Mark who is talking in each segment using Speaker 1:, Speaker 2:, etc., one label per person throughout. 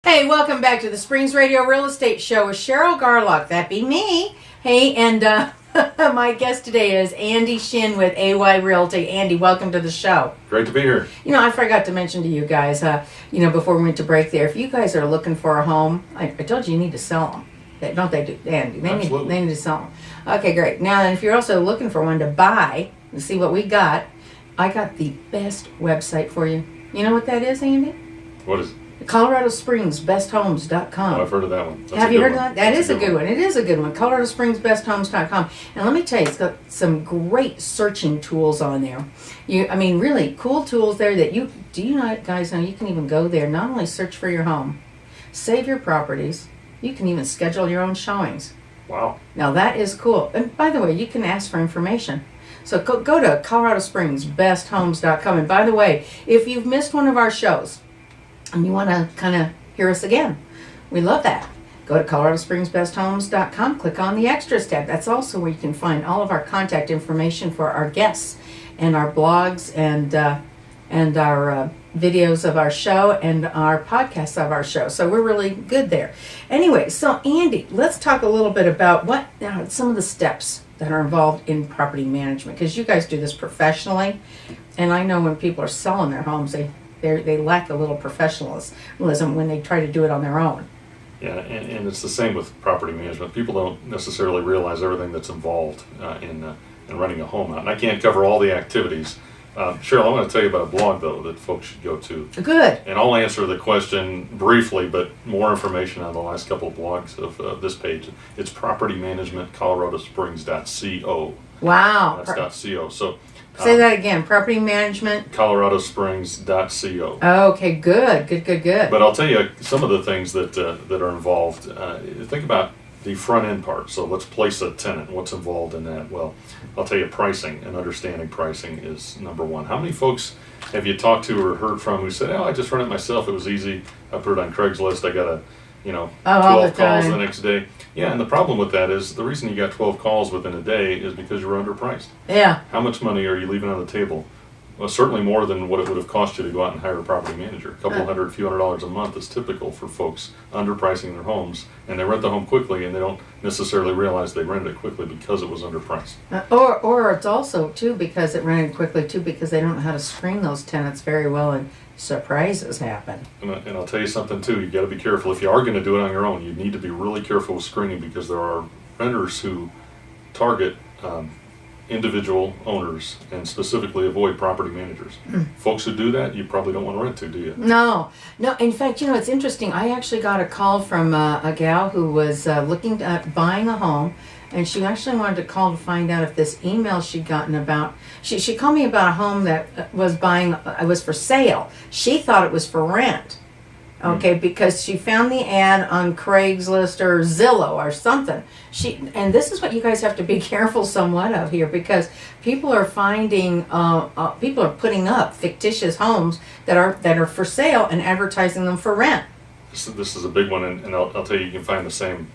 Speaker 1: Hey, welcome back to the Springs Radio Real Estate Show with Cheryl Garlock. That be me. Hey, and my guest today is Andy Shin with AY Realty. Andy, welcome to the show.
Speaker 2: Great to be here.
Speaker 1: You know, I forgot to mention to you guys, before we went to break there, if you guys are looking for a home, I told you need to sell them. Don't they do, Andy? They need to sell them. Okay, great. Now, if you're also looking for one to buy, and see what we got, I got the best website for you. You know what that is, Andy?
Speaker 2: What is it?
Speaker 1: ColoradoSpringsBestHomes.com.
Speaker 2: Oh, I've heard of that one.
Speaker 1: Have you heard of that? That is a good one. It is a good one. ColoradoSpringsBestHomes.com. And let me tell you, it's got some great searching tools on there. Really cool tools there that you guys know you can even go there, not only search for your home, save your properties, you can even schedule your own showings.
Speaker 2: Wow.
Speaker 1: Now that is cool. And by the way, you can ask for information. So go to ColoradoSpringsBestHomes.com. And by the way, if you've missed one of our shows, and you want to kind of hear us again, we love that. Go to ColoradoSpringsBestHomes.com, click on the Extras tab. That's also where you can find all of our contact information for our guests and our blogs and our videos of our show and our podcasts of our show. So we're really good there. Anyway, so Andy, let's talk a little bit about some of the steps that are involved in property management, because you guys do this professionally, and I know when people are selling their homes, they lack a little professionalism when they try to do it on their own.
Speaker 2: Yeah, and it's the same with property management. People don't necessarily realize everything that's involved in running a home out. And I can't cover all the activities. Cheryl, I want to tell you about a blog, though, that folks should go to.
Speaker 1: Good.
Speaker 2: And I'll answer the question briefly, but more information on the last couple of blogs of this page. It's propertymanagement.coloradosprings.co.
Speaker 1: Wow.
Speaker 2: That's .co. So
Speaker 1: say that again. Property management.
Speaker 2: ColoradoSprings.co.
Speaker 1: Okay, good.
Speaker 2: But I'll tell you some of the things that are involved. Think about the front end part. So let's place a tenant. What's involved in that? Well, I'll tell you, pricing and understanding pricing is number one. How many folks have you talked to or heard from who said, "Oh, I just run it myself. It was easy. I put it on Craigslist. I got 12 calls the next day." Yeah, and the problem with that is the reason you got 12 calls within a day is because you were underpriced.
Speaker 1: Yeah.
Speaker 2: How much money are you leaving on the table? Well, certainly more than what it would have cost you to go out and hire a property manager. A couple hundred, few $100s a month is typical for folks underpricing their homes, and they rent the home quickly, and they don't necessarily realize they rented it quickly because it was underpriced.
Speaker 1: Or it's also too because it rented quickly too because they don't know how to screen those tenants very well, and surprises happen.
Speaker 2: And I'll tell you something too. You got to be careful if you are going to do it on your own. You need to be really careful with screening because there are renters who target individual owners and specifically avoid property managers. Folks who do that, you probably don't want to rent to, do you?
Speaker 1: No. In fact, it's interesting. I actually got a call from a gal who was looking at buying a home, and she actually wanted to call to find out if this email she'd gotten about. She called me about a home that was for sale. She thought it was for rent. Okay, because she found the ad on Craigslist or Zillow or something. And this is what you guys have to be careful somewhat of here, because people are putting up fictitious homes that are for sale and advertising them for rent.
Speaker 2: This is a big one, and I'll tell you can find the same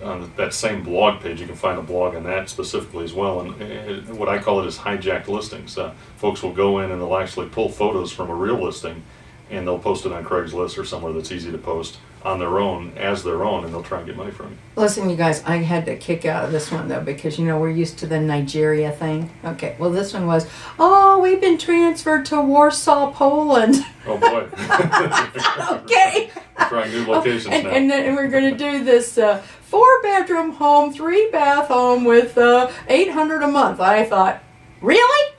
Speaker 2: on that same blog page. You can find a blog on that specifically as well. And what I call it is hijacked listings. Folks will go in and they'll actually pull photos from a real listing, and they'll post it on Craigslist or somewhere that's easy to post on their own, and they'll try and get money from you.
Speaker 1: Listen, you guys, I had to kick out of this one, though, because, we're used to the Nigeria thing. Okay, well, this one was, we've been transferred to Warsaw, Poland.
Speaker 2: Oh, boy.
Speaker 1: Okay.
Speaker 2: We're trying new locations now.
Speaker 1: And we're going to do this 4-bedroom home, 3-bath home with $800 a month. I thought, really?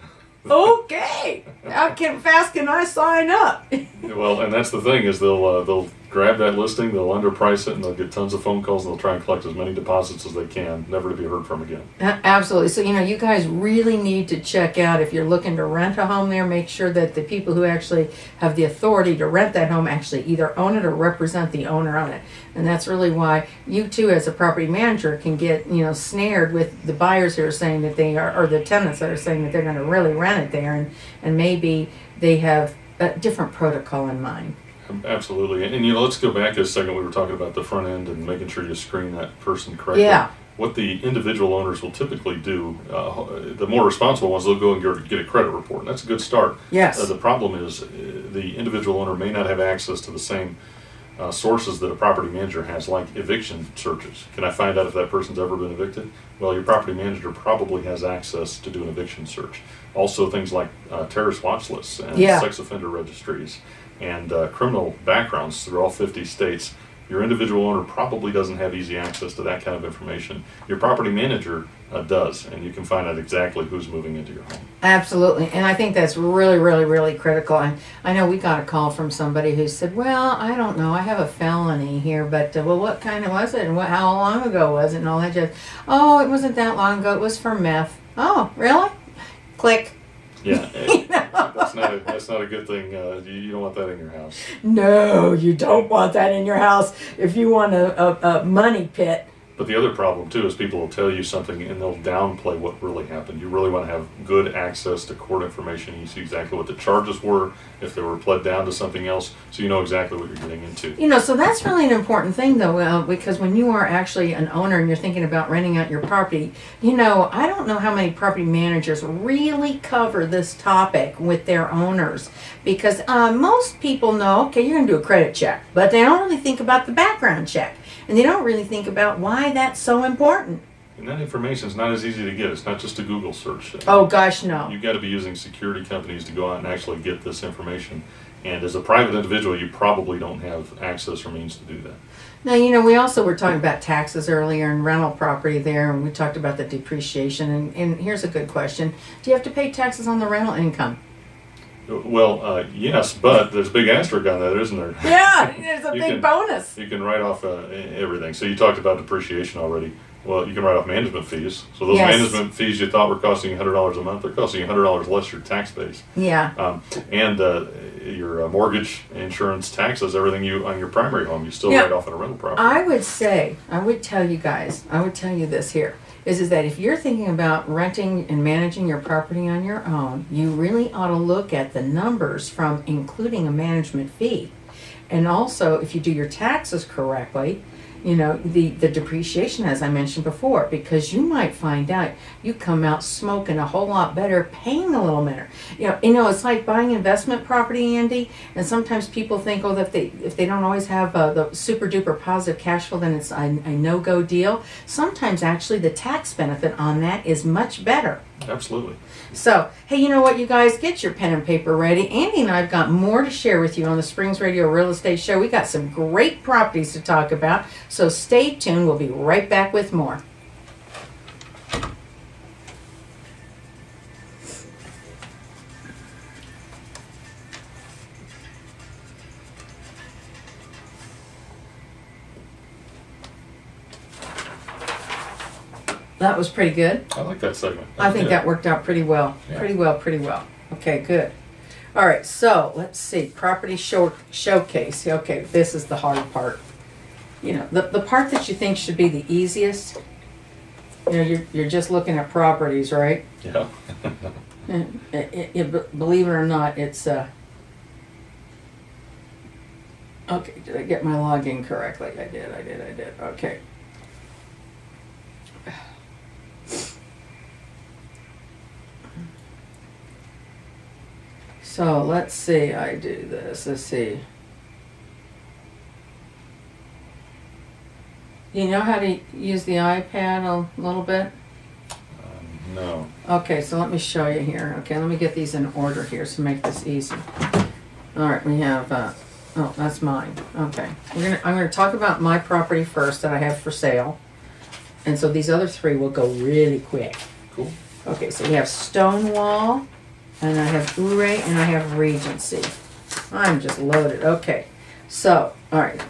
Speaker 1: Okay. How fast can I sign up?
Speaker 2: Well, and that's the thing is they'll grab that listing, they'll underprice it, and they'll get tons of phone calls, and they'll try and collect as many deposits as they can, never to be heard from again.
Speaker 1: Absolutely. So, you guys really need to check out, if you're looking to rent a home there, make sure that the people who actually have the authority to rent that home actually either own it or represent the owner on it. And that's really why you too, as a property manager, can get, snared with the buyers who are saying that they are, or the tenants that are saying that they're going to really rent it there, and maybe they have a different protocol in mind.
Speaker 2: Absolutely. And let's go back a second. We were talking about the front end and making sure you screen that person correctly.
Speaker 1: Yeah.
Speaker 2: What the individual owners will typically do, the more responsible ones, they'll go and get a credit report, and that's a good start.
Speaker 1: Yes.
Speaker 2: The problem is the individual owner may not have access to the same sources that a property manager has, like eviction searches. Can I find out if that person's ever been evicted? Well, your property manager probably has access to do an eviction search. Also, things like terrorist watch lists and
Speaker 1: Yeah.
Speaker 2: sex offender registries and criminal backgrounds through all 50 states. Your individual owner probably doesn't have easy access to that kind of information. Your property manager does, and you can find out exactly who's moving into your home.
Speaker 1: Absolutely. And I think that's really, really, really critical. And I know we got a call from somebody who said, well, I don't know, I have a felony here, but well, what kind of was it? And how long ago was it? And all that just, oh, it wasn't that long ago. It was for meth. Oh, really? Click.
Speaker 2: Yeah, that's not a good thing. You don't want that in your house.
Speaker 1: No, you don't want that in your house if you want a money pit.
Speaker 2: But the other problem too is people will tell you something and they'll downplay what really happened. You really want to have good access to court information. You see exactly what the charges were, if they were pled down to something else, so you know exactly what you're getting into.
Speaker 1: You know, so that's really an important thing, though, because when you are actually an owner and you're thinking about renting out your property, you know, I don't know how many property managers really cover this topic with their owners, because most people know, okay, you're going to do a credit check, but they don't really think about the background check, and they don't really think about why that's so important.
Speaker 2: And that information is not as easy to get. It's not just a Google search.
Speaker 1: Oh, gosh, no.
Speaker 2: You've got to be using security companies to go out and actually get this information. And as a private individual, you probably don't have access or means to do that.
Speaker 1: Now, you know, we also were talking about taxes earlier and rental property there, and we talked about the depreciation. And here's a good question. Do you have to pay taxes on the rental income?
Speaker 2: Well, yes, but there's a big asterisk on that, isn't there?
Speaker 1: Yeah, there's a
Speaker 2: You
Speaker 1: big
Speaker 2: can-
Speaker 1: bonus.
Speaker 2: You can write off everything. So you talked about depreciation already. Well, you can write off management fees. So those
Speaker 1: Yes.
Speaker 2: management fees you thought were costing you $100 a month, they're costing you $100 less your tax base.
Speaker 1: Yeah.
Speaker 2: And your mortgage, insurance, taxes, everything you on your primary home, you still
Speaker 1: Yeah.
Speaker 2: write off on a rental property.
Speaker 1: I would tell you guys, I would tell you this here, is that if you're thinking about renting and managing your property on your own, you really ought to look at the numbers from including a management fee. And also, if you do your taxes correctly, you know, the depreciation, as I mentioned before, because you might find out you come out smoking a whole lot better paying a little better. You know, it's like buying investment property, Andy, and sometimes people think, oh, that if they don't always have the super duper positive cash flow, then it's a no-go deal. Sometimes actually the tax benefit on that is much better.
Speaker 2: Absolutely.
Speaker 1: So, hey, you know what, you guys? Get your pen and paper ready. Andy and I have got more to share with you on the Springs Radio Real Estate Show. We got some great properties to talk about, so stay tuned. We'll be right back with more. That was pretty good.
Speaker 2: I like that segment.
Speaker 1: I think
Speaker 2: Yeah.
Speaker 1: that worked out pretty well.
Speaker 2: Yeah.
Speaker 1: Pretty well. Okay, good. All right, so let's see. Property showcase. Okay, this is the hard part. You know, the part that you think should be the easiest. You know, you're just looking at properties, right?
Speaker 2: Yeah.
Speaker 1: Believe it or not, it's okay, did I get my login correctly? I did. Okay. So let's see, I do this. Let's see. You know how to use the iPad a little bit?
Speaker 2: No.
Speaker 1: Okay, so let me show you here. Okay, let me get these in order here to make this easy. All right, we have, oh, that's mine. Okay, I'm gonna talk about my property first that I have for sale. And so these other three will go really quick.
Speaker 2: Cool.
Speaker 1: Okay, so we have Stonewall, and I have Ouray, and I have Regency. I'm just loaded. Okay, so, all right.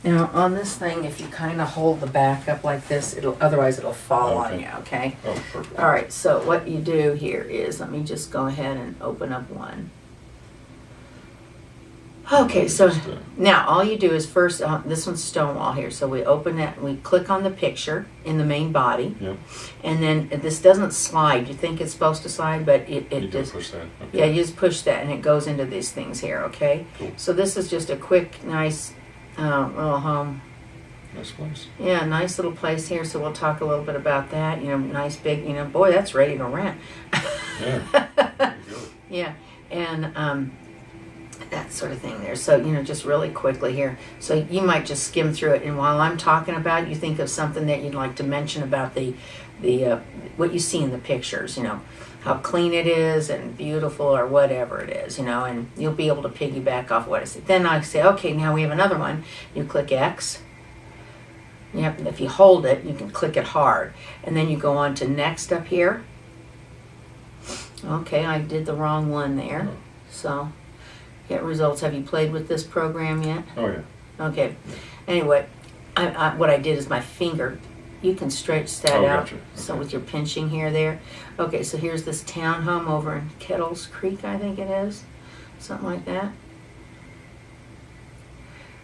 Speaker 1: Now, on this thing, if you kind of hold the back up like this, otherwise it'll fall on
Speaker 2: Okay.
Speaker 1: you, okay?
Speaker 2: Oh, perfect.
Speaker 1: All right, so what you do here is, let me just go ahead and open up one. Okay, so now all you do is first, this one's Stonewall here, so we open it, we click on the picture in the main body,
Speaker 2: Yep.
Speaker 1: and then this doesn't slide. You think it's supposed to slide, but
Speaker 2: You
Speaker 1: it
Speaker 2: do
Speaker 1: just,
Speaker 2: push that. Okay.
Speaker 1: yeah, you just push that and it goes into these things here, okay?
Speaker 2: Cool.
Speaker 1: So this is just a quick, nice little home.
Speaker 2: Nice place.
Speaker 1: Yeah, nice little place here, so we'll talk a little bit about that. You know, nice big, you know, boy, that's ready to rent.
Speaker 2: Yeah. There you go.
Speaker 1: Yeah, and that sort of thing there. So, just really quickly here. So you might just skim through it, and while I'm talking about it, you think of something that you'd like to mention about the what you see in the pictures, how clean it is and beautiful or whatever it is, and you'll be able to piggyback off what I said. Then I say, okay, now we have another one. You click X. Yep, if you hold it, you can click it hard. And then you go on to next up here. Okay, I did the wrong one there. So, get results. Have you played with this program yet?
Speaker 2: Oh, yeah.
Speaker 1: Okay. Anyway, what I did is my finger, you can stretch that out.
Speaker 2: Gotcha.
Speaker 1: So
Speaker 2: Okay.
Speaker 1: with your pinching here, there. Okay, so here's this townhome over in Kettles Creek, I think it is. Something like that.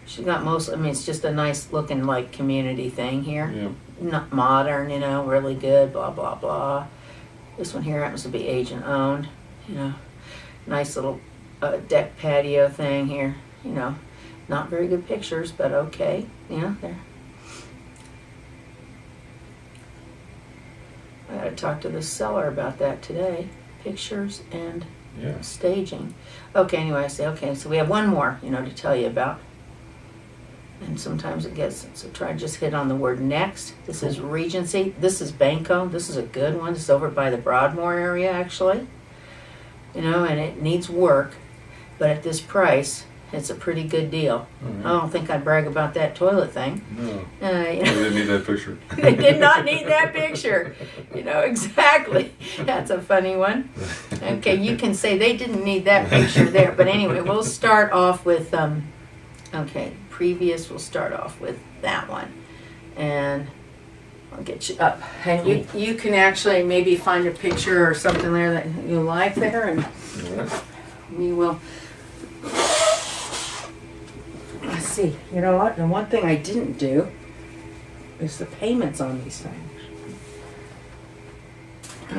Speaker 1: She got it's just a nice looking like community thing here.
Speaker 2: Yeah.
Speaker 1: Not modern, really good, blah, blah, blah. This one here happens to be agent owned, Nice little deck patio thing here, Not very good pictures, but okay, there. I gotta talk to the seller about that today. Pictures and
Speaker 2: Yeah.
Speaker 1: staging. Okay, anyway, I say, okay, so we have one more, to tell you about. And sometimes it gets, so try to just hit on the word next. This is Regency. This is Banco. This is a good one. It's over by the Broadmoor area, actually. And it needs work. But at this price, it's a pretty good deal.
Speaker 2: Mhm.
Speaker 1: I don't think I'd brag about that toilet thing.
Speaker 2: No.
Speaker 1: They
Speaker 2: They didn't need that picture.
Speaker 1: did not need that picture. Exactly. That's a funny one. Okay, you can say they didn't need that picture there. But anyway, we'll start off with, previous, we'll start off with that one. And I'll get you up. And you can actually maybe find a picture or something there that you like there, and
Speaker 2: All right.
Speaker 1: we will. Let's see. You know what? And one thing I didn't do is the payments on these things.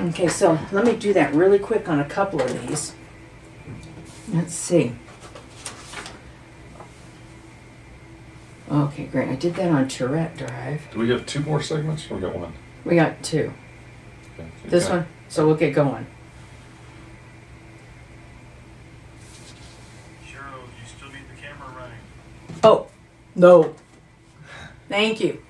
Speaker 1: Okay, so let me do that really quick on a couple of these. Let's see. Okay, great. I did that on Tourette Drive.
Speaker 2: Do we have 2 more segments or we got one?
Speaker 1: We got 2.
Speaker 2: Okay.
Speaker 1: This
Speaker 2: Okay.
Speaker 1: one. So we'll get going.
Speaker 3: Cheryl, you still need the camera running.
Speaker 1: Oh, no. Thank you.